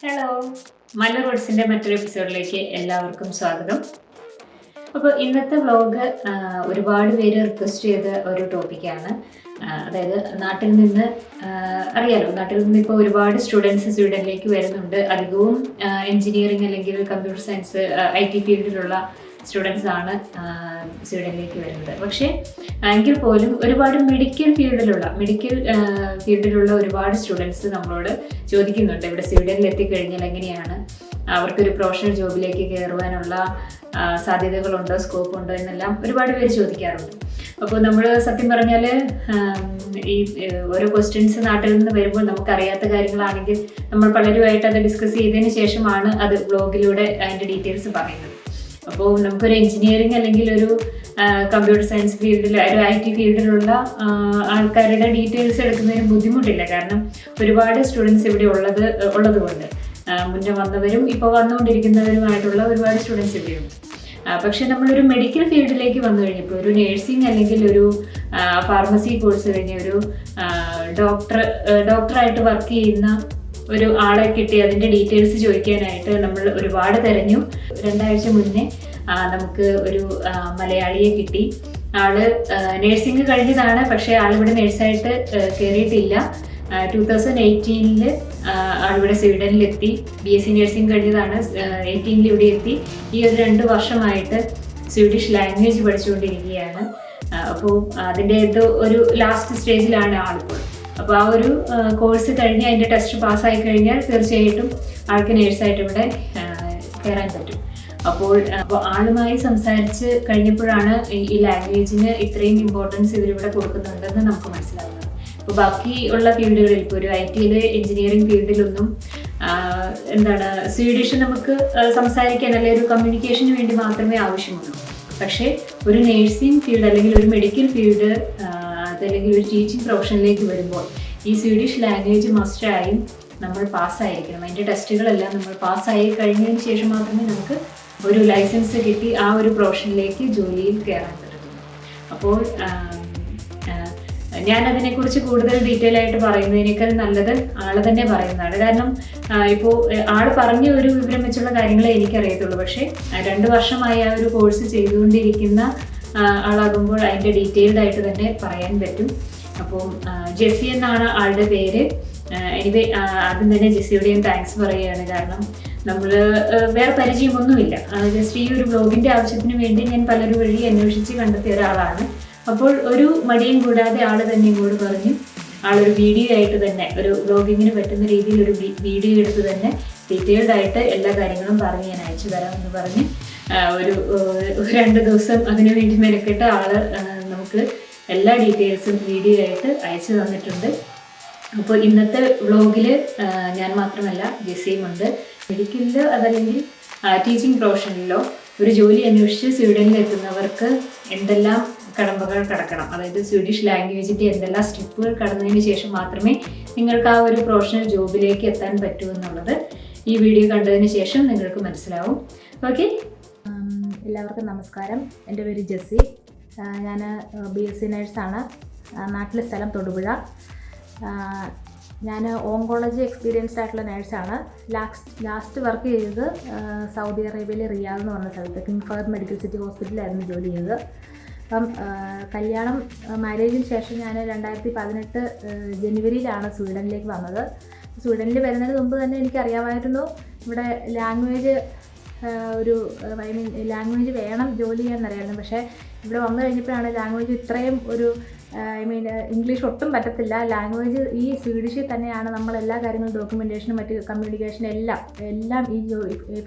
Hello, മല്ല റോഡ്സിൻ്റെ മറ്റൊരു എപ്പിസോഡിലേക്ക് എല്ലാവർക്കും സ്വാഗതം. അപ്പോൾ ഇന്നത്തെ വ്ലോഗ് ഒരുപാട് പേര് റിക്വസ്റ്റ് ചെയ്ത ഒരു ടോപ്പിക്കാണ്. അതായത് നാട്ടിൽ നിന്ന് അറിയാലോ, നാട്ടിൽ നിന്ന് ഇപ്പോൾ ഒരുപാട് സ്റ്റുഡൻസ് സ്വീഡനിലേക്ക് വരുന്നുണ്ട്. അധികവും എൻജിനീയറിംഗ് അല്ലെങ്കിൽ കമ്പ്യൂട്ടർ സയൻസ് IT ഫീൽഡിലുള്ള സ്റ്റുഡൻസ് ആണ് സ്വീഡനിലേക്ക് വരുന്നത്. പക്ഷേ എങ്കിൽ പോലും ഒരുപാട് മെഡിക്കൽ ഫീൽഡിലുള്ള ഒരുപാട് സ്റ്റുഡൻസ് നമ്മളോട് ചോദിക്കുന്നുണ്ട്, ഇവിടെ സ്വീഡനിൽ എത്തിക്കഴിഞ്ഞാൽ എങ്ങനെയാണ് അവർക്കൊരു പ്രൊഫഷണൽ ജോബിലേക്ക് കയറുവാനുള്ള സാധ്യതകളുണ്ടോ, സ്കോപ്പ് ഉണ്ടോ എന്നെല്ലാം ഒരുപാട് പേര് ചോദിക്കാറുണ്ട്. അപ്പോൾ നമ്മൾ സത്യം പറഞ്ഞാൽ ഈ ഓരോ ക്വസ്റ്റ്യൻസ് നാട്ടിൽ നിന്ന് വരുമ്പോൾ നമുക്കറിയാത്ത കാര്യങ്ങളാണെങ്കിൽ നമ്മൾ പലരുമായിട്ട് അത് ഡിസ്കസ് ചെയ്തതിന് ശേഷമാണ് അത് ബ്ലോഗിലൂടെ അതിൻ്റെ ഡീറ്റെയിൽസ് പറയുന്നത്. അപ്പോൾ നമുക്കൊരു എൻജിനീയറിംഗ് അല്ലെങ്കിൽ ഒരു കമ്പ്യൂട്ടർ സയൻസ് ഫീൽഡിൽ ഒരു IT ഫീൽഡിലുള്ള ആൾക്കാരുടെ ഡീറ്റെയിൽസ് എടുക്കുന്നതിന് ബുദ്ധിമുട്ടില്ല. കാരണം ഒരുപാട് സ്റ്റുഡൻസ് ഇവിടെ ഉള്ളതുകൊണ്ട് മുന്നേ വന്നവരും ഇപ്പോൾ വന്നുകൊണ്ടിരിക്കുന്നവരുമായിട്ടുള്ള ഒരുപാട് സ്റ്റുഡൻസ് ഇവിടെയുണ്ട്. പക്ഷെ നമ്മളൊരു മെഡിക്കൽ ഫീൽഡിലേക്ക് വന്നു കഴിഞ്ഞപ്പോൾ ഒരു നേഴ്സിംഗ് അല്ലെങ്കിൽ ഒരു ഫാർമസി കോഴ്സ് കഴിഞ്ഞ ഒരു ഡോക്ടറായിട്ട് വർക്ക് ചെയ്യുന്ന ഒരു ആളെ കിട്ടി അതിൻ്റെ ഡീറ്റെയിൽസ് ചോദിക്കാനായിട്ട് നമ്മൾ ഒരുപാട് തിരഞ്ഞു. 2 ആഴ്ച മുന്നേ നമുക്ക് ഒരു മലയാളിയെ കിട്ടി. ആള് നേഴ്സിംഗ് കഴിഞ്ഞതാണ്, പക്ഷേ ആളിവിടെ നേഴ്സായിട്ട് കയറിയിട്ടില്ല. 2018 ആളിവിടെ സ്വീഡനിലെത്തി. BSc നേഴ്സിംഗ് കഴിഞ്ഞതാണ്. 18 ഇവിടെ എത്തി. ഈ ഒരു 2 വർഷമായിട്ട് സ്വീഡിഷ് ലാംഗ്വേജ് പഠിച്ചുകൊണ്ടിരിക്കുകയാണ്. അപ്പോൾ അതിൻ്റെ ഒരു ലാസ്റ്റ് സ്റ്റേജിലാണ് ആളിപ്പോൾ. അപ്പോൾ ആ ഒരു കോഴ്സ് കഴിഞ്ഞ് അതിൻ്റെ ടെസ്റ്റ് പാസ്സായി കഴിഞ്ഞാൽ തീർച്ചയായിട്ടും ആൾക്ക് നേഴ്സായിട്ട് ഇവിടെ കയറാൻ പറ്റും. അപ്പോൾ ആളുമായി സംസാരിച്ച് കഴിഞ്ഞപ്പോഴാണ് ഈ ലാംഗ്വേജിന് ഇത്രയും ഇമ്പോർട്ടൻസ് ഇവരിവിടെ കൊടുക്കുന്നുണ്ടെന്ന് നമുക്ക് മനസ്സിലാവുന്നത്. ഇപ്പോൾ ബാക്കി ഉള്ള ഫീൽഡുകളിൽ, ഇപ്പോൾ ഒരു IT എഞ്ചിനീയറിംഗ് ഫീൽഡിലൊന്നും സ്വീഡിഷ് നമുക്ക് സംസാരിക്കാൻ അല്ലെങ്കിൽ ഒരു കമ്മ്യൂണിക്കേഷന് വേണ്ടി മാത്രമേ ആവശ്യമുള്ളൂ. പക്ഷേ ഒരു നേഴ്സിംഗ് ഫീൽഡ് അല്ലെങ്കിൽ ഒരു മെഡിക്കൽ ഫീൽഡ് അതല്ലെങ്കിൽ ഒരു ടീച്ചിങ് പ്രൊഫഷനിലേക്ക് വരുമ്പോൾ ഈ സ്വീഡിഷ് ലാംഗ്വേജ് മസ്റ്റായും നമ്മൾ പാസ്സായിരിക്കണം. അതിൻ്റെ ടെസ്റ്റുകളെല്ലാം നമ്മൾ പാസ്സായി കഴിഞ്ഞതിന് ശേഷം മാത്രമേ നമുക്ക് ഒരു ലൈസൻസ് കിട്ടി ആ ഒരു പ്രൊഫഷനിലേക്ക് ജോലിയിൽ കയറാൻ പറ്റുള്ളൂ. അപ്പോൾ ഞാനതിനെക്കുറിച്ച് കൂടുതൽ ഡീറ്റെയിൽ ആയിട്ട് പറയുന്നതിനേക്കാൾ നല്ലത് ആൾ തന്നെ പറയുന്നതാണ്. കാരണം ഇപ്പോൾ ആൾ പറഞ്ഞ ഒരു വിവരം വെച്ചുള്ള കാര്യങ്ങളെ എനിക്കറിയത്തുള്ളൂ. പക്ഷേ 2 വർഷമായി ആ ഒരു കോഴ്സ് ചെയ്തുകൊണ്ടിരിക്കുന്ന ആളാകുമ്പോൾ അതിൻ്റെ ഡീറ്റെയിൽഡ് ആയിട്ട് തന്നെ പറയാൻ പറ്റും. അപ്പോൾ ജെസ്സി എന്നാണ് ആളുടെ പേര്. എനിവേ ആദ്യം തന്നെ ജെസ്സിയോടെയും താങ്ക്സ് പറയുകയാണ്. കാരണം നമ്മൾ വേറെ പരിചയമൊന്നുമില്ല. ജസ്റ്റ് ഈ ഒരു ബ്ലോഗിൻ്റെ ആവശ്യത്തിന് വേണ്ടി ഞാൻ പലരും വഴി അന്വേഷിച്ച് കണ്ടെത്തിയ ഒരാളാണ്. അപ്പോൾ ഒരു മടിയും കൂടാതെ ആൾ തന്നെ ഇങ്ങോട്ട് പറഞ്ഞു ആളൊരു വീഡിയോ ആയിട്ട് തന്നെ, ഒരു ബ്ലോഗിങ്ങിന് പറ്റുന്ന രീതിയിൽ ഒരു വീഡിയോ എടുത്ത് തന്നെ ഡീറ്റെയിൽഡ് ആയിട്ട് എല്ലാ കാര്യങ്ങളും പറഞ്ഞ് ഞാൻ അയച്ചു തരാമെന്ന് പറഞ്ഞ് ഒരു 2 ദിവസം അതിനു വേണ്ടി മെനക്കെട്ട് ആള് നമുക്ക് എല്ലാ ഡീറ്റെയിൽസും വീഡിയോ ആയിട്ട് അയച്ചു തന്നിട്ടുണ്ട്. അപ്പോൾ ഇന്നത്തെ വ്ലോഗിൽ ഞാൻ മാത്രമല്ല ജെസ്സിയുമുണ്ട്. മെഡിക്കലിലോ അതല്ലെങ്കിൽ ടീച്ചിങ് പ്രൊഫഷനിലോ ഒരു ജോലി അന്വേഷിച്ച് സ്വീഡനിൽ എത്തുന്നവർക്ക് എന്തെല്ലാം കടമ്പകൾ കടക്കണം, അതായത് സ്വീഡിഷ് ലാംഗ്വേജിൻ്റെ എന്തെല്ലാം സ്റ്റെപ്പുകൾ കടന്നതിന് ശേഷം മാത്രമേ നിങ്ങൾക്ക് ആ ഒരു പ്രൊഫഷണൽ ജോബിലേക്ക് എത്താൻ പറ്റൂ എന്നുള്ളത് ഈ വീഡിയോ കണ്ടതിന് ശേഷം നിങ്ങൾക്ക് മനസ്സിലാവും. ഓക്കെ, എല്ലാവർക്കും നമസ്കാരം. എൻ്റെ പേര് ജെസ്സി. ഞാൻ BSc നേഴ്സാണ്. നാട്ടിലെ സ്ഥലം തൊടുപുഴ. ഞാൻ ഓങ്കോളജി എക്സ്പീരിയൻസ്ഡ് ആയിട്ടുള്ള നേഴ്സാണ്. ലാസ്റ്റ് വർക്ക് ചെയ്തത് സൗദി അറേബ്യയിലെ റിയാദ് എന്ന് പറഞ്ഞ സ്ഥലത്ത് കിങ് ഫഹദ് മെഡിക്കൽ സിറ്റി ഹോസ്പിറ്റലിലായിരുന്നു ജോലി ചെയ്തത്. അപ്പം മാരേജിന് ശേഷം ഞാൻ 2018 ജനുവരിയിലാണ് സ്വീഡനിലേക്ക് വന്നത്. സ്വീഡനിൽ വരുന്നതിന് മുമ്പ് തന്നെ എനിക്കറിയാമായിരുന്നു ഇവിടെ ലാംഗ്വേജ് ലാംഗ്വേജ് വേണം ജോലി ചെയ്യാനറിയായിരുന്നു. പക്ഷേ ഇവിടെ വന്നു കഴിഞ്ഞപ്പോഴാണ് ലാംഗ്വേജ് ഇത്രയും ഇംഗ്ലീഷ് ഒട്ടും പറ്റത്തില്ല. ലാംഗ്വേജ് ഈ സ്വീഡിഷിൽ തന്നെയാണ് നമ്മൾ എല്ലാ കാര്യങ്ങളും ഡോക്യുമെൻറ്റേഷനും മറ്റ് കമ്മ്യൂണിക്കേഷനും എല്ലാം ഈ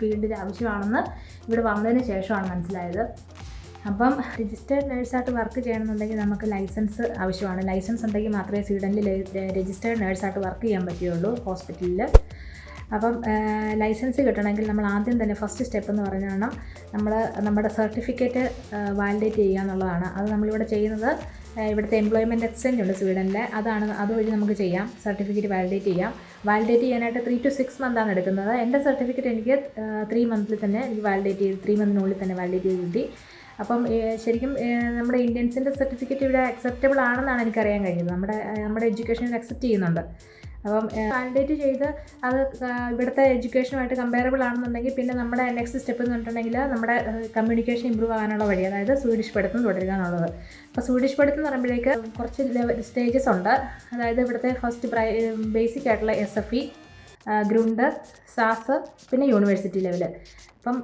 ഫീൽഡിൽ ആവശ്യമാണെന്ന് ഇവിടെ വന്നതിന് ശേഷമാണ് മനസ്സിലായത്. അപ്പം രജിസ്റ്റേർഡ് നേഴ്സായിട്ട് വർക്ക് ചെയ്യണമെന്നുണ്ടെങ്കിൽ നമുക്ക് ലൈസൻസ് ആവശ്യമാണ്. ലൈസൻസ് ഉണ്ടെങ്കിൽ മാത്രമേ സ്വീഡനിൽ രജിസ്റ്റേർഡ് നേഴ്സായിട്ട് വർക്ക് ചെയ്യാൻ പറ്റുകയുള്ളൂ ഹോസ്പിറ്റലിൽ. അപ്പം ലൈസൻസ് കിട്ടണമെങ്കിൽ നമ്മൾ ആദ്യം തന്നെ ഫസ്റ്റ് സ്റ്റെപ്പ് എന്ന് പറഞ്ഞാൽ നമ്മുടെ സർട്ടിഫിക്കറ്റ് വാലിഡേറ്റ് ചെയ്യുക എന്നുള്ളതാണ്. അത് നമ്മളിവിടെ ചെയ്യുന്നത് ഇവിടുത്തെ എംപ്ലോയ്മെൻറ്റ് എക്സ്ചേഞ്ച് ഉണ്ട് സ്വീഡനിൽ, അതുവഴി നമുക്ക് ചെയ്യാം. സർട്ടിഫിക്കറ്റ് വാലിഡേറ്റ് ചെയ്യാനായിട്ട് 3 to 6 മന്താണ് എടുക്കുന്നത്. എൻ്റെ സർട്ടിഫിക്കറ്റ് എനിക്ക് 3 മന്തിൽ തന്നെ വാലിഡേറ്റ് ചെയ്ത് 3 മന്തിനുള്ളിൽ തന്നെ വാലിഡേറ്റ് ചെയ്ത് കിട്ടി. അപ്പം ശരിക്കും നമ്മുടെ ഇന്ത്യൻസിൻ്റെ സർട്ടിഫിക്കറ്റ് ഇവിടെ അക്സെപ്റ്റബിൾ ആണെന്നാണ് എനിക്കറിയാൻ കഴിഞ്ഞത്. നമ്മുടെ എഡ്യൂക്കേഷനിൽ അക്സെപ്റ്റ് ചെയ്യുന്നുണ്ട്. അപ്പം വാലിഡേറ്റ് ചെയ്ത് അത് ഇവിടുത്തെ എഡ്യൂക്കേഷനുമായിട്ട് കമ്പയറബിൾ ആണെന്നുണ്ടെങ്കിൽ പിന്നെ നമ്മുടെ നെക്സ്റ്റ് സ്റ്റെപ്പ് എന്ന് പറഞ്ഞിട്ടുണ്ടെങ്കിൽ നമ്മുടെ കമ്മ്യൂണിക്കേഷൻ ഇമ്പ്രൂവ് ആകാനുള്ള വഴി, അതായത് സ്വീഡിഷ് പഠിത്തം തുടരുക എന്നുള്ളത്. അപ്പോൾ സ്വീഡിഷ് പഠിത്തം എന്ന് പറയുമ്പോഴേക്ക് കുറച്ച് സ്റ്റേജസ് ഉണ്ട്. അതായത് ഇവിടുത്തെ ഫസ്റ്റ് ബേസിക് ആയിട്ടുള്ള SFE, ഗ്രൂണ്ട്, സാസ്, പിന്നെ യൂണിവേഴ്സിറ്റി ലെവല്. അപ്പം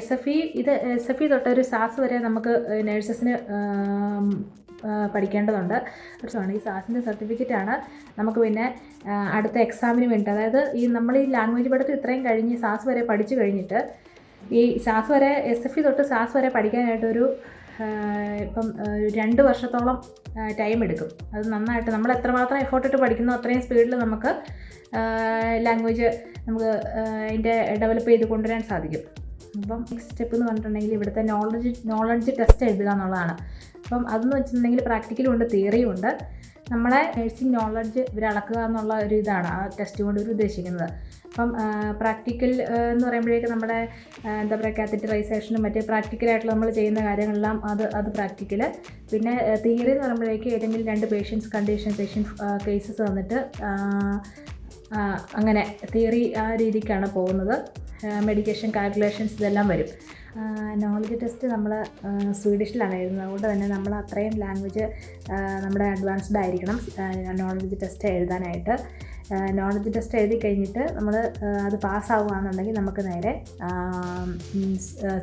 SFE തൊട്ട് ഒരു സാസ് വരെ നമുക്ക് നേഴ്സസിന് പഠിക്കേണ്ടതുണ്ട്. ഈ സാസിൻ്റെ സർട്ടിഫിക്കറ്റാണ് നമുക്ക് പിന്നെ അടുത്ത എക്സാമിന് വേണ്ടി, അതായത് നമ്മൾ ഈ ലാംഗ്വേജ് പഠിത്തം ഇത്രയും കഴിഞ്ഞ് സാസ് വരെ പഠിച്ചു കഴിഞ്ഞിട്ട് ഈ സാസ് വരെ SFE തൊട്ട് സാസ് വരെ പഠിക്കാനായിട്ടൊരു ഇപ്പം 2 വർഷത്തോളം ടൈം എടുക്കും. അത് നന്നായിട്ട് നമ്മൾ എത്രമാത്രം എഫോർട്ട് ഇട്ട് പഠിക്കുന്നോ അത്രയും സ്പീഡിൽ നമുക്ക് ലാംഗ്വേജ് നമുക്ക് അതിൻ്റെ ഡെവലപ്പ് ചെയ്ത് കൊണ്ടുവരാൻ സാധിക്കും. അപ്പം നെക്സ്റ്റ് സ്റ്റെപ്പ് എന്ന് പറഞ്ഞിട്ടുണ്ടെങ്കിൽ ഇവിടുത്തെ നോളജ് ടെസ്റ്റ് എഴുതുക എന്നുള്ളതാണ്. അപ്പം അതെന്ന് വെച്ചിട്ടുണ്ടെങ്കിൽ പ്രാക്ടിക്കലും ഉണ്ട്, തിയറിയും ഉണ്ട്. നമ്മളെ നഴ്സിംഗ് നോളജ് ഇവർ അളക്കുക എന്നുള്ള ഒരു ഇതാണ് ആ ടെസ്റ്റ് കൊണ്ട് ഇവർ ഉദ്ദേശിക്കുന്നത്. അപ്പം പ്രാക്ടിക്കൽ എന്ന് പറയുമ്പോഴേക്ക് നമ്മുടെ എന്താ പറയുക കാത്തറ്ററൈസേഷനും മറ്റേ പ്രാക്ടിക്കലായിട്ടുള്ള നമ്മൾ ചെയ്യുന്ന കാര്യങ്ങളെല്ലാം അത് പ്രാക്ടിക്കൽ. പിന്നെ തിയറി എന്ന് പറയുമ്പോഴേക്ക് ഏതെങ്കിലും 2 പേഷ്യൻറ്റ് കേസസ് വന്നിട്ട് അങ്ങനെ തിയറി ആ രീതിക്കാണ് പോകുന്നത്. മെഡിക്കേഷൻ കാൽക്കുലേഷൻസ് ഇതെല്ലാം വരും. നോളജ് ടെസ്റ്റ് നമ്മൾ സ്വീഡിഷിലാണ് എഴുതുന്നത്. അതുകൊണ്ട് തന്നെ നമ്മൾ അത്രയും ലാംഗ്വേജ് നമ്മുടെ അഡ്വാൻസ്ഡ് ആയിരിക്കണം നോളജ് ടെസ്റ്റ് എഴുതാനായിട്ട്. നോളജ് ടെസ്റ്റ് എഴുതി കഴിഞ്ഞിട്ട് നമ്മൾ അത് പാസ്സാവുകയാണെന്നുണ്ടെങ്കിൽ നമുക്ക് നേരെ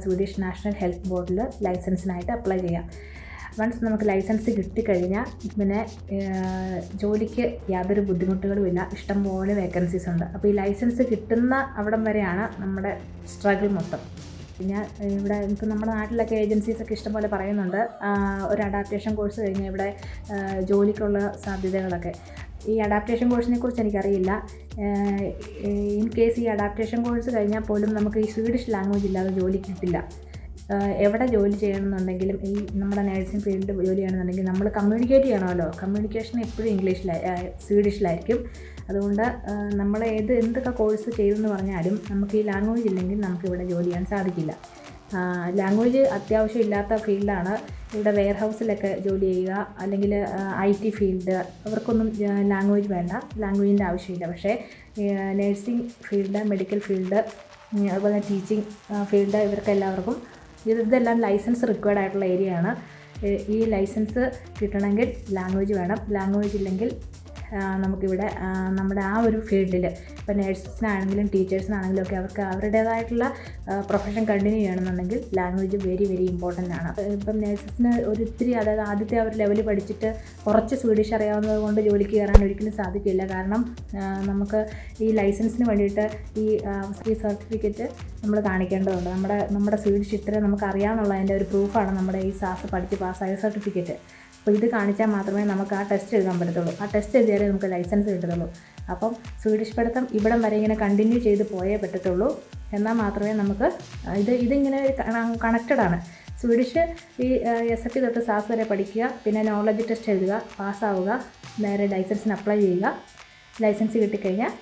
സ്വീഡിഷ് നാഷണൽ ഹെൽത്ത് ബോർഡിൽ ലൈസൻസിനായിട്ട് അപ്ലൈ ചെയ്യാം. വൺസ് നമുക്ക് ലൈസൻസ് കിട്ടിക്കഴിഞ്ഞാൽ പിന്നെ ജോലിക്ക് യാതൊരു ബുദ്ധിമുട്ടുകളുമില്ല, ഇഷ്ടംപോലെ വേക്കൻസീസ് ഉണ്ട്. അപ്പോൾ ഈ ലൈസൻസ് കിട്ടുന്ന അവിടം വരെയാണ് നമ്മുടെ സ്ട്രഗിൾ മൊത്തം. പിന്നെ ഇവിടെ ഇപ്പോൾ നമ്മുടെ നാട്ടിലൊക്കെ ഏജൻസീസൊക്കെ ഇഷ്ടംപോലെ പറയുന്നുണ്ട് ഒരു അഡാപ്റ്റേഷൻ കോഴ്സ് കഴിഞ്ഞാൽ ഇവിടെ ജോലിക്കുള്ള സാധ്യതകളൊക്കെ. ഈ അഡാപ്റ്റേഷൻ കോഴ്സിനെ കുറിച്ച് എനിക്കറിയില്ല. ഇൻ കേസ് ഈ അഡാപ്റ്റേഷൻ കോഴ്സ് കഴിഞ്ഞാൽ പോലും നമുക്ക് ഈ സ്വീഡിഷ് ലാംഗ്വേജ് ഇല്ലാതെ ജോലി കിട്ടില്ല. എവിടെ ജോലി ചെയ്യണമെന്നുണ്ടെങ്കിലും ഈ നമ്മുടെ നഴ്സിംഗ് ഫീൽഡിൽ ജോലി ചെയ്യണമെന്നുണ്ടെങ്കിൽ നമ്മൾ കമ്മ്യൂണിക്കേറ്റ് ചെയ്യണമല്ലോ. കമ്മ്യൂണിക്കേഷൻ എപ്പോഴും സ്വീഡിഷിലായിരിക്കും. അതുകൊണ്ട് നമ്മൾ എന്തൊക്കെ കോഴ്സ് ചെയ്തെന്ന് പറഞ്ഞാലും നമുക്ക് ഈ ലാംഗ്വേജ് ഇല്ലെങ്കിൽ നമുക്കിവിടെ ജോലി ചെയ്യാൻ സാധിക്കില്ല. ലാംഗ്വേജ് അത്യാവശ്യം ഇല്ലാത്ത ഫീൽഡാണ്. ഇവിടെ വെയർ ഹൗസിലൊക്കെ ജോലി ചെയ്യുക, അല്ലെങ്കിൽ IT ഫീൽഡ്, അവർക്കൊന്നും ലാംഗ്വേജ് വേണ്ട, ലാംഗ്വേജിൻ്റെ ആവശ്യമില്ല. പക്ഷേ നഴ്സിംഗ് ഫീൽഡ്, മെഡിക്കൽ ഫീൽഡ്, അതുപോലെ ടീച്ചിങ് ഫീൽഡ്, ഇവർക്കെല്ലാവർക്കും ഇതെല്ലാം ലൈസൻസ് റിക്വയർഡ് ആയിട്ടുള്ള ഏരിയയാണ്. ഈ ലൈസൻസ് കിട്ടണമെങ്കിൽ ലാംഗ്വേജ് വേണം. ലാംഗ്വേജ് ഇല്ലെങ്കിൽ നമുക്കിവിടെ നമ്മുടെ ആ ഒരു ഫീൽഡിൽ ഇപ്പോൾ നേഴ്സസിനാണെങ്കിലും ടീച്ചേഴ്സിനാണെങ്കിലും ഒക്കെ അവർക്ക് അവരുടേതായിട്ടുള്ള പ്രൊഫഷൻ കണ്ടിന്യൂ ചെയ്യണമെന്നുണ്ടെങ്കിൽ ലാംഗ്വേജ് വെരി വെരി ഇമ്പോർട്ടൻ്റ് ആണ്. ഇപ്പം നേഴ്സസിന് ഒരിത്തിരി, അതായത് ആദ്യത്തെ അവർ ലെവൽ പഠിച്ചിട്ട് കുറച്ച് സ്വീഡിഷ് അറിയാവുന്നത് കൊണ്ട് ജോലിക്ക് കയറാൻ ഒരിക്കലും സാധിക്കില്ല. കാരണം നമുക്ക് ഈ ലൈസൻസിന് വേണ്ടിയിട്ട് ഈ സർട്ടിഫിക്കറ്റ് നമ്മൾ കാണിക്കേണ്ടതുണ്ട്. നമ്മുടെ സ്വീഡിഷ് ഇത്ര നമുക്ക് അറിയാമെന്നുള്ളതിൻ്റെ ഒരു പ്രൂഫാണ് നമ്മുടെ ഈ സാസ് പഠിച്ച് പാസ്സായ സർട്ടിഫിക്കറ്റ്. അപ്പോൾ ഇത് കാണിച്ചാൽ മാത്രമേ നമുക്ക് ആ ടെസ്റ്റ് എഴുതാൻ പറ്റത്തുള്ളൂ. ആ ടെസ്റ്റ് എഴുതിയാലേ നമുക്ക് ലൈസൻസ് കിട്ടത്തുള്ളൂ. അപ്പം സ്വീഡിഷ് പഠിത്തം ഇവിടം വരെ ഇങ്ങനെ കണ്ടിന്യൂ ചെയ്ത് പോയേ പറ്റത്തുള്ളൂ. എന്നാൽ മാത്രമേ നമുക്ക് ഇതിങ്ങനെ കണക്റ്റഡാണ്. സ്വീഡിഷ് ഈ SFE തൊട്ട് സാസ് വരെ പഠിക്കുക, പിന്നെ നോളജ് ടെസ്റ്റ് എഴുതുക, പാസ്സാവുക, നേരെ ലൈസൻസിന് അപ്ലൈ ചെയ്യുക. ലൈസൻസ് കിട്ടിക്കഴിഞ്ഞാൽ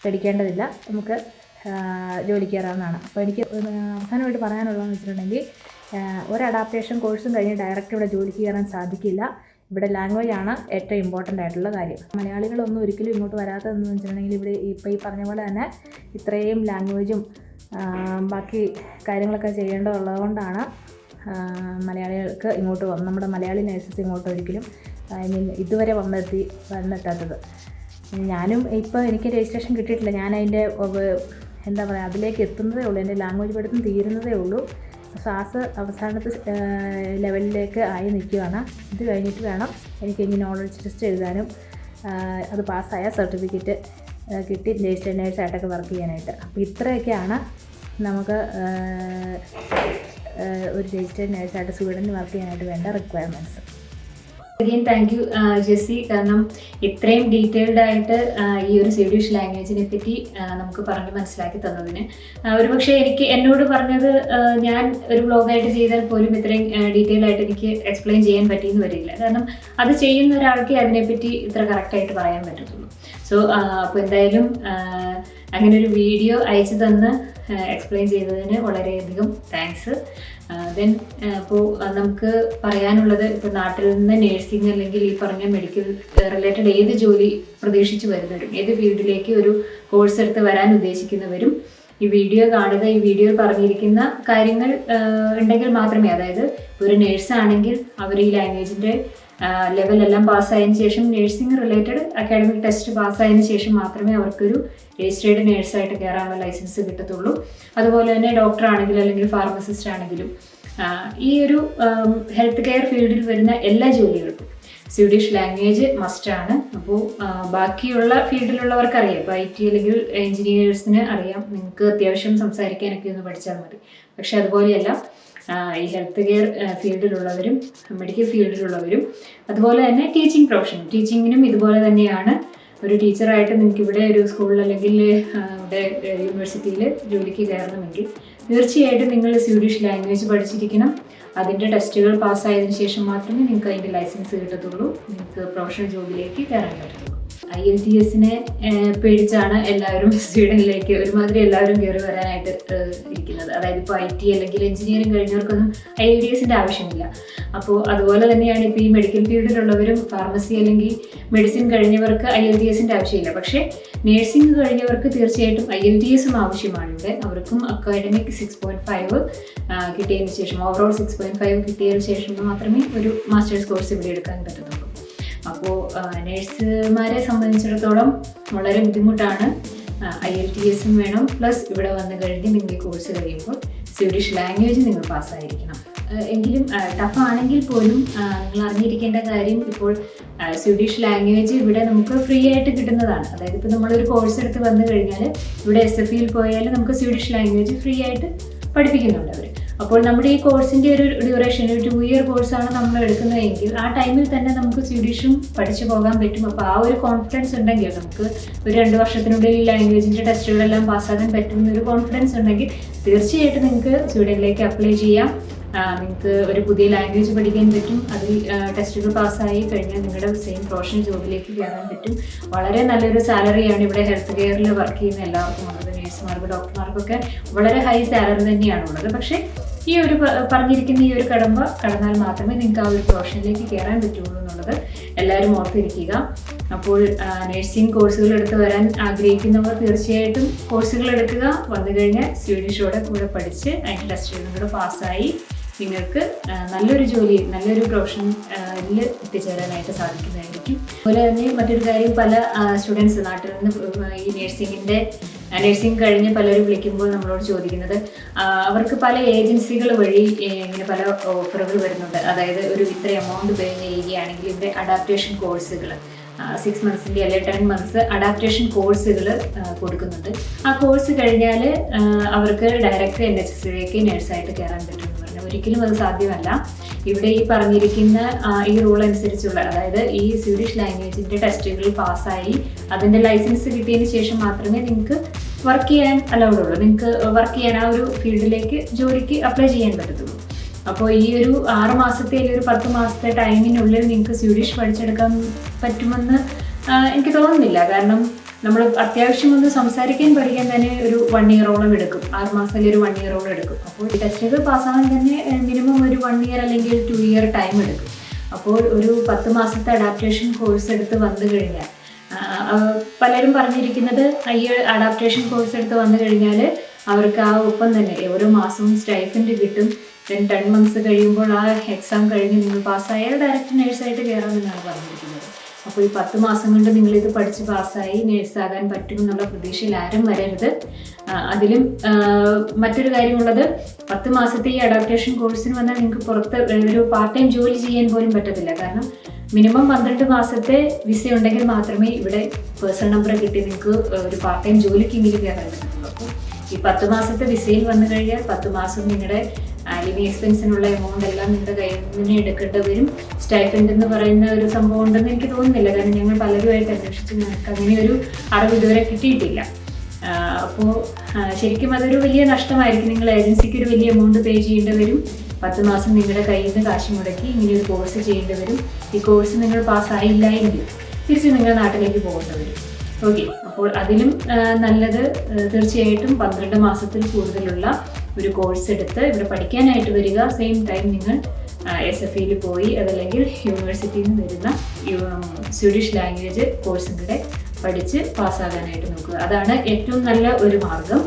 പഠിക്കേണ്ടതില്ല, നമുക്ക് ജോലിക്ക് കയറാവുന്നതാണ്. അപ്പോൾ എനിക്ക് അവസാനമായിട്ട് പറയാനുള്ളതെന്ന് വെച്ചിട്ടുണ്ടെങ്കിൽ ഒരു അഡാപ്റ്റേഷൻ കോഴ്സും കഴിഞ്ഞ് ഡയറക്റ്റ് ഇവിടെ ജോലിക്ക് കയറാൻ സാധിക്കില്ല. ഇവിടെ ലാംഗ്വേജ് ആണ് ഏറ്റവും ഇമ്പോർട്ടൻ്റ് ആയിട്ടുള്ള കാര്യം. മലയാളികളൊന്നും ഒരിക്കലും ഇങ്ങോട്ട് വരാത്തതെന്ന് വെച്ചിട്ടുണ്ടെങ്കിൽ ഇവിടെ ഇപ്പോൾ ഈ പറഞ്ഞ പോലെ തന്നെ ഇത്രയും ലാംഗ്വേജും ബാക്കി കാര്യങ്ങളൊക്കെ ചെയ്യേണ്ടതുള്ളത് കൊണ്ടാണ് മലയാളികൾക്ക് ഇങ്ങോട്ട് നമ്മുടെ മലയാളി നേഴ്സസ് ഇങ്ങോട്ട് ഒരിക്കലും ഇതുവരെ വന്നെത്താത്തത്. ഞാനും ഇപ്പോൾ എനിക്ക് രജിസ്ട്രേഷൻ കിട്ടിയിട്ടില്ല. ഞാൻ അതിൻ്റെ എന്താ പറയുക അതിലേക്ക് എത്തുന്നതേ ഉള്ളൂ. എൻ്റെ ലാംഗ്വേജ് പഠിത്തം തീരുന്നതേ ഉള്ളൂ. സാസ് അവസാനത്തെ ലെവലിലേക്ക് ആയി നിൽക്കുകയാണ്. ഇത് കഴിഞ്ഞിട്ട് വേണം എനിക്ക് ഇനി നോളജ് ടെസ്റ്റ് എഴുതാനും അത് പാസ്സായ സർട്ടിഫിക്കറ്റ് കിട്ടി രജിസ്റ്റേഡ് നേഴ്സായിട്ടൊക്കെ വർക്ക് ചെയ്യാനായിട്ട്. അപ്പോൾ ഇത്രയൊക്കെയാണ് നമുക്ക് ഒരു രജിസ്റ്റേഡ് നേഴ്സായിട്ട് സ്വീഡനിൽ വർക്ക് ചെയ്യാനായിട്ട് വേണ്ട requirements. Again thank you Jessie. കാരണം ഇത്രയും ഡീറ്റെയിൽഡ് ആയിട്ട് ഈ ഒരു സ്വീഡിഷ് ലാംഗ്വേജിനെ പറ്റി നമുക്ക് പറഞ്ഞ് മനസ്സിലാക്കി തന്നതിന്. ഒരുപക്ഷെ എന്നോട് പറഞ്ഞത് ഞാൻ ഒരു വ്ളോഗായിട്ട് ചെയ്താൽ പോലും ഇത്രയും ഡീറ്റെയിൽ ആയിട്ട് എനിക്ക് എക്സ്പ്ലെയിൻ ചെയ്യാൻ പറ്റിയെന്ന് വരില്ല. കാരണം അത് ചെയ്യുന്ന ഒരാൾക്ക് അതിനെപ്പറ്റി ഇത്ര കറക്റ്റായിട്ട് പറയാൻ പറ്റത്തുള്ളൂ. സോ അപ്പോൾ എന്തായാലും അങ്ങനെ ഒരു വീഡിയോ അയച്ചു തന്ന് എക്സ്പ്ലെയിൻ ചെയ്തതിന് വളരെയധികം താങ്ക്സ്. ദെൻ ഇപ്പോൾ നമുക്ക് പറയാനുള്ളത്, ഇപ്പോൾ നാട്ടിൽ നിന്ന് നേഴ്സിംഗ് അല്ലെങ്കിൽ ഈ പറഞ്ഞ മെഡിക്കൽ റിലേറ്റഡ് ഏത് ജോലി പ്രതീക്ഷിച്ച് വരുന്നവരും, ഏത് ഫീൽഡിലേക്ക് ഒരു കോഴ്സ് എടുത്ത് വരാൻ ഉദ്ദേശിക്കുന്നവരും ഈ വീഡിയോ കാണുക. ഈ വീഡിയോയിൽ പറഞ്ഞിരിക്കുന്ന കാര്യങ്ങൾ ഉണ്ടെങ്കിൽ മാത്രമേ, അതായത് ഒരു നേഴ്സാണെങ്കിൽ അവർ ഈ ലാംഗ്വേജിൻ്റെ ലെവലെല്ലാം പാസ്സായതിനു ശേഷം നേഴ്സിംഗ് റിലേറ്റഡ് അക്കാഡമിക് ടെസ്റ്റ് പാസ്സായതിനു ശേഷം മാത്രമേ അവർക്കൊരു രജിസ്ട്രേഡ് നേഴ്സായിട്ട് കയറാനുള്ള ലൈസൻസ് കിട്ടത്തുള്ളൂ. അതുപോലെ തന്നെ ഡോക്ടർ ആണെങ്കിലും അല്ലെങ്കിൽ ഫാർമസിസ്റ്റ് ആണെങ്കിലും ഈ ഒരു ഹെൽത്ത് കെയർ ഫീൽഡിൽ വരുന്ന എല്ലാ ജോലികൾക്കും സ്വീഡിഷ് ലാംഗ്വേജ് മസ്റ്റാണ്. അപ്പോൾ ബാക്കിയുള്ള ഫീൽഡിലുള്ളവർക്കറിയാം, ഇപ്പോൾ IT അല്ലെങ്കിൽ എഞ്ചിനീയേഴ്സിന് അറിയാം, നിങ്ങൾക്ക് അത്യാവശ്യം സംസാരിക്കാനൊക്കെ ഒന്ന് പഠിച്ചാൽ മതി. പക്ഷെ അതുപോലെയല്ല ഈ ഹെൽത്ത് കെയർ ഫീൽഡിലുള്ളവരും മെഡിക്കൽ ഫീൽഡിലുള്ളവരും അതുപോലെ തന്നെ ടീച്ചിങ്ങിനും ഇതുപോലെ തന്നെയാണ്. ഒരു ടീച്ചറായിട്ട് നിങ്ങൾക്ക് ഇവിടെ ഒരു സ്കൂളിൽ അല്ലെങ്കിൽ ഇവിടെ യൂണിവേഴ്സിറ്റിയിൽ ജോലിക്ക് കയറണമെങ്കിൽ തീർച്ചയായിട്ടും നിങ്ങൾ സ്വീഡിഷ് ലാംഗ്വേജ് പഠിച്ചിരിക്കണം. അതിൻ്റെ ടെസ്റ്റുകൾ പാസ്സായതിനു ശേഷം മാത്രമേ നിങ്ങൾക്ക് അതിൻ്റെ ലൈസൻസ് കിട്ടത്തുള്ളൂ, നിങ്ങൾക്ക് പ്രൊഫഷണൽ ജോലിയിലേക്ക് കയറാൻ പറ്റത്തുള്ളൂ. IELTS പേടിച്ചാണ് എല്ലാവരും സ്വീഡനിലേക്ക് ഒരുമാതിരി എല്ലാവരും കയറി വരാനായിട്ട് ഇരിക്കുന്നത്. അതായത് ഇപ്പോൾ IT അല്ലെങ്കിൽ എഞ്ചിനീയറിംഗ് കഴിഞ്ഞവർക്കൊന്നും IELTS ആവശ്യമില്ല. അപ്പോൾ അതുപോലെ തന്നെയാണ് ഇപ്പോൾ ഈ മെഡിക്കൽ ഫീൽഡിലുള്ളവരും ഫാർമസി അല്ലെങ്കിൽ മെഡിസിൻ കഴിഞ്ഞവർക്ക് IELTS ആവശ്യമില്ല. പക്ഷേ നേഴ്സിംഗ് കഴിഞ്ഞവർക്ക് തീർച്ചയായിട്ടും IELTS ആവശ്യമാണ്. ഇവിടെ അവർക്കും അക്കാഡമിക് 6.5 കിട്ടിയതിന് ശേഷം, ഓവറോൾ 6.5 കിട്ടിയതിന് ശേഷം മാത്രമേ ഒരു മാസ്റ്റേഴ്സ് കോഴ്സ് ഇവിടെ എടുക്കാൻ പറ്റത്തുള്ളൂ. അപ്പോൾ നേഴ്സുമാരെ സംബന്ധിച്ചിടത്തോളം വളരെ ബുദ്ധിമുട്ടാണ്. IELTS വേണം, പ്ലസ് ഇവിടെ വന്നു കഴിഞ്ഞ് നിങ്ങൾ കോഴ്സ് കഴിയുമ്പോൾ സ്വീഡിഷ് ലാംഗ്വേജ് നിങ്ങൾ പാസ്സായിരിക്കണം. എങ്കിലും ടഫാണെങ്കിൽ പോലും നിങ്ങൾ അറിഞ്ഞിരിക്കേണ്ട കാര്യം, ഇപ്പോൾ സ്വീഡിഷ് ലാംഗ്വേജ് ഇവിടെ നമുക്ക് ഫ്രീ ആയിട്ട് കിട്ടുന്നതാണ്. അതായത് ഇപ്പോൾ നമ്മളൊരു കോഴ്സ് എടുത്ത് വന്നു കഴിഞ്ഞാൽ ഇവിടെ SFEയിൽ പോയാൽ നമുക്ക് സ്വീഡിഷ് ലാംഗ്വേജ് ഫ്രീ ആയിട്ട് പഠിപ്പിക്കുന്നുണ്ട് അവർ. അപ്പോൾ നമ്മുടെ ഈ കോഴ്സിൻ്റെ ഒരു ഡ്യൂറേഷൻ, ഒരു 2 ഇയർ കോഴ്സാണ് നമ്മൾ എടുക്കുന്നതെങ്കിൽ ആ ടൈമിൽ തന്നെ നമുക്ക് സ്വീഡിഷും പഠിച്ചു പോകാൻ പറ്റും. അപ്പോൾ ആ ഒരു കോൺഫിഡൻസ് ഉണ്ടെങ്കിൽ, നമുക്ക് ഒരു 2 വർഷത്തിനുള്ളിൽ ഈ ലാംഗ്വേജിൻ്റെ ടെസ്റ്റുകളെല്ലാം പാസ്സാകാൻ പറ്റുമെന്നൊരു കോൺഫിഡൻസ് ഉണ്ടെങ്കിൽ തീർച്ചയായിട്ടും നിങ്ങൾക്ക് സ്വീഡനിലേക്ക് അപ്ലൈ ചെയ്യാം. നിങ്ങൾക്ക് ഒരു പുതിയ ലാംഗ്വേജ് പഠിക്കാൻ പറ്റും. അതിൽ ടെസ്റ്റുകൾ പാസ്സായി കഴിഞ്ഞാൽ നിങ്ങളുടെ സെയിം പ്രൊഫഷണൽ ജോബിലേക്ക് കയറാൻ പറ്റും. വളരെ നല്ലൊരു സാലറിയാണ് ഇവിടെ ഹെൽത്ത് കെയറിൽ വർക്ക് ചെയ്യുന്ന എല്ലാവർക്കും ഉള്ളത്. നേഴ്സുമാർക്കും ഡോക്ടർമാർക്കൊക്കെ വളരെ ഹൈ സാലറി തന്നെയാണ് ഉള്ളത്. പക്ഷേ ഈ ഒരു പറഞ്ഞിരിക്കുന്ന ഈ ഒരു കടന്നാൽ മാത്രമേ നിങ്ങൾക്ക് ആ ഒരു പ്രൊഫഷനിലേക്ക് കയറാൻ പറ്റുള്ളൂ എന്നുള്ളത് എല്ലാവരും ഓർത്തിരിക്കുക. അപ്പോൾ നഴ്സിംഗ് കോഴ്സുകൾ എടുത്ത് വരാൻ ആഗ്രഹിക്കുന്നവർ തീർച്ചയായിട്ടും കോഴ്സുകൾ എടുക്കുക. വന്നു കഴിഞ്ഞാൽ സ്വീഡിഷോടെ കൂടെ പഠിച്ച് അതിൻ്റെ ടെസ്റ്റുകളും കൂടെ പാസ്സായി നിങ്ങൾക്ക് നല്ലൊരു ജോലി, നല്ലൊരു പ്രൊഫഷനിൽ എത്തിച്ചേരാനായിട്ട് സാധിക്കുന്നതായിരിക്കും. അതുപോലെ തന്നെ മറ്റൊരു കാര്യം, പല സ്റ്റുഡൻസ് നാട്ടിൽ നിന്ന് ഈ നഴ്സിംഗ് കഴിഞ്ഞ് പലരും വിളിക്കുമ്പോൾ നമ്മളോട് ചോദിക്കുന്നത്, അവർക്ക് പല ഏജൻസികൾ വഴി ഇങ്ങനെ പല ഓഫറുകൾ വരുന്നുണ്ട്. അതായത് ഒരു ഇത്ര എമൗണ്ട് പേ ചെയ്യുകയാണെങ്കിൽ ഇവിടെ അഡാപ്റ്റേഷൻ കോഴ്സുകൾ 6 മന്ത്സിൻ്റെ അല്ലെങ്കിൽ 10 മന്ത്സ് അഡാപ്റ്റേഷൻ കോഴ്സുകൾ കൊടുക്കുന്നുണ്ട്. ആ കോഴ്സ് കഴിഞ്ഞാൽ അവർക്ക് ഡയറക്റ്റ് NHSയിലേക്ക് നഴ്സായിട്ട് കയറാൻ പറ്റും. ഒരിക്കലും അത് സാധ്യമല്ല. ഇവിടെ ഈ പറഞ്ഞിരിക്കുന്ന ഈ റൂൾ അനുസരിച്ചുള്ള, അതായത് ഈ സ്വീഡിഷ് ലാംഗ്വേജിൻ്റെ ടെസ്റ്റുകളിൽ പാസ്സായി അതിൻ്റെ ലൈസൻസ് കിട്ടിയതിന് ശേഷം മാത്രമേ നിങ്ങൾക്ക് വർക്ക് ചെയ്യാൻ അലൗഡ് ഉള്ളൂ. നിങ്ങൾക്ക് വർക്ക് ചെയ്യാൻ ആ ഒരു ഫീൽഡിലേക്ക് ജോലിക്ക് അപ്ലൈ ചെയ്യാൻ പറ്റത്തുള്ളൂ. അപ്പോൾ ഈ ഒരു 6 മാസത്തെ അല്ലെങ്കിൽ ഒരു 10 മാസത്തെ ടൈമിനുള്ളിൽ നിങ്ങൾക്ക് സ്വീഡിഷ് പഠിച്ചെടുക്കാൻ പറ്റുമെന്ന് എനിക്ക് തോന്നുന്നില്ല. കാരണം നമ്മൾ അത്യാവശ്യം ഒന്ന് സംസാരിക്കാൻ പഠിക്കാൻ തന്നെ ഒരു 1 ഇയറോളം എടുക്കും. 6 മാസം അല്ലെങ്കിൽ ഒരു 1 ഇയറോളം എടുക്കും. അപ്പോൾ ഈ ടെസ്റ്റുകൾ പാസ്സാകാൻ തന്നെ മിനിമം ഒരു 1 ഇയർ അല്ലെങ്കിൽ 2 ഇയർ ടൈം എടുക്കും. അപ്പോൾ ഒരു 10 മാസത്തെ അഡാപ്റ്റേഷൻ കോഴ്സ് എടുത്ത് വന്നു കഴിഞ്ഞാൽ, പലരും പറഞ്ഞിരിക്കുന്നത് ഈ അഡാപ്റ്റേഷൻ കോഴ്സ് എടുത്ത് വന്നു കഴിഞ്ഞാൽ അവർക്ക് ആ ഒപ്പം തന്നെ ഓരോ മാസവും സ്റ്റൈഫൻഡ് കിട്ടും. 10 മന്ത്സ് കഴിയുമ്പോൾ ആ എക്സാം കഴിഞ്ഞ് നിങ്ങൾ പാസ്സായാൽ ഡയറക്റ്റ് നേഴ്സായിട്ട് കയറാമെന്നാണ് പറഞ്ഞിരിക്കുന്നത്. അപ്പോൾ ഈ 10 മാസം കൊണ്ട് നിങ്ങളിത് പഠിച്ച് പാസ്സായി നേഴ്സാകാൻ പറ്റുമെന്നുള്ള പ്രതീക്ഷയിൽ ആരും വരരുത്. അതിലും മറ്റൊരു കാര്യമുള്ളത്, 10 മാസത്തെ ഈ അഡാപ്റ്റേഷൻ കോഴ്സിന് വന്നാൽ നിങ്ങൾക്ക് പുറത്ത് ഒരു പാർട്ട് ടൈം ജോലി ചെയ്യാൻ പോലും പറ്റത്തില്ല. കാരണം മിനിമം 12 മാസത്തെ വിസ ഉണ്ടെങ്കിൽ മാത്രമേ ഇവിടെ പേഴ്സണൽ നമ്പർ കിട്ടി നിങ്ങൾക്ക് ഒരു പാർട്ട് ടൈം ജോലിക്ക് ഇങ്ങനെ കയറാൻ പറ്റുള്ളൂ. അപ്പോൾ ഈ 10 മാസത്തെ വിസയിൽ വന്നു കഴിഞ്ഞാൽ 10 മാസം നിങ്ങളുടെ ലിവിങ് എക്സ്പെൻസിനുള്ള എമൗണ്ട് എല്ലാം നിങ്ങളുടെ കയ്യിൽ നിന്ന് എടുക്കേണ്ടി വരും. സ്റ്റൈഫൻഡ് എന്ന് പറയുന്ന ഒരു സംഭവം ഉണ്ടെന്ന് എനിക്ക് തോന്നുന്നില്ല. കാരണം ഞങ്ങൾ പലരുമായിട്ട് അന്വേഷിച്ച് ഞങ്ങൾക്ക് അങ്ങനെ ഒരു അറിവ് ഇതുവരെ കിട്ടിയിട്ടില്ല. അപ്പോൾ ശരിക്കും അതൊരു വലിയ നഷ്ടമായിരിക്കും. നിങ്ങൾ ഏജൻസിക്ക് ഒരു വലിയ എമൗണ്ട് പേ ചെയ്യേണ്ടി വരും. 10 മാസം നിങ്ങളുടെ കയ്യിൽ നിന്ന് കാശ് മുടക്കി ഇങ്ങനെ ഒരു കോഴ്സ് ചെയ്യേണ്ടി വരും. ഈ കോഴ്സ് നിങ്ങൾ പാസ്സായില്ല എങ്കിൽ തിരിച്ച് നിങ്ങളുടെ നാട്ടിലേക്ക് പോകേണ്ടി വരും. ഓക്കെ. അപ്പോൾ അതിലും നല്ലത് തീർച്ചയായിട്ടും 12 മാസത്തിൽ കൂടുതലുള്ള ഒരു കോഴ്സ് എടുത്ത് ഇവിടെ പഠിക്കാനായിട്ട് വരിക. സെയിം ടൈം നിങ്ങൾ SFEയിൽ പോയി അതല്ലെങ്കിൽ യൂണിവേഴ്സിറ്റിയിൽ നിന്ന് വരുന്ന സ്വീഡിഷ് ലാംഗ്വേജ് കോഴ്സും കൂടെ പഠിച്ച് പാസ്സാകാനായിട്ട് നോക്കുക. അതാണ് ഏറ്റവും നല്ല ഒരു മാർഗം.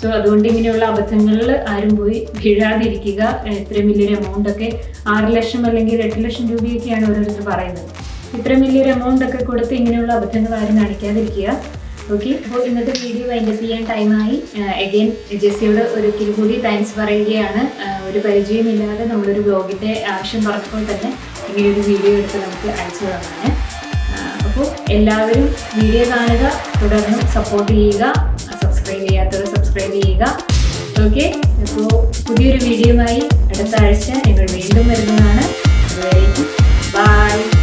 സോ അതുകൊണ്ട് ഇങ്ങനെയുള്ള അബദ്ധങ്ങളിൽ ആരും പോയി വീഴാതിരിക്കുക. ഇത്രയും വലിയൊരു എമൗണ്ട് ഒക്കെ 6 ലക്ഷം അല്ലെങ്കിൽ 8 ലക്ഷം രൂപയൊക്കെയാണ് ഓരോരുത്തർ പറയുന്നത്. ഇത്രയും വലിയൊരു എമൗണ്ട് ഒക്കെ കൊടുത്ത് ഇങ്ങനെയുള്ള അബദ്ധങ്ങൾ ആരും കാണിക്കാതിരിക്കുക. ഓക്കെ, അപ്പോൾ ഇന്നത്തെ വീഡിയോ വൈൻഡപ്പ് ചെയ്യാൻ ടൈമായി. അഗെയിൻ ജെസ്സിയോട് ഒരിക്കൽ കൂടി താങ്ക്സ് പറയുകയാണ്. ഒരു പരിചയമില്ലാതെ നമ്മളൊരു ബ്ലോഗിൻ്റെ ആവശ്യം പറഞ്ഞപ്പോൾ തന്നെ ഇങ്ങനെയൊരു വീഡിയോ എടുത്ത് നമുക്ക് അയച്ചു തന്നാണ്. അപ്പോൾ എല്ലാവരും വീഡിയോ കാണുക, തുടർന്ന് സപ്പോർട്ട് ചെയ്യുക. സബ്സ്ക്രൈബ് ചെയ്യാത്തവർ സബ്സ്ക്രൈബ് ചെയ്യുക. ഓക്കെ, അപ്പോൾ പുതിയൊരു വീഡിയോയുമായി അടുത്ത ആഴ്ച ഞങ്ങൾ വീണ്ടും വരുന്നതാണ്. അതുവരേക്കും ബൈ.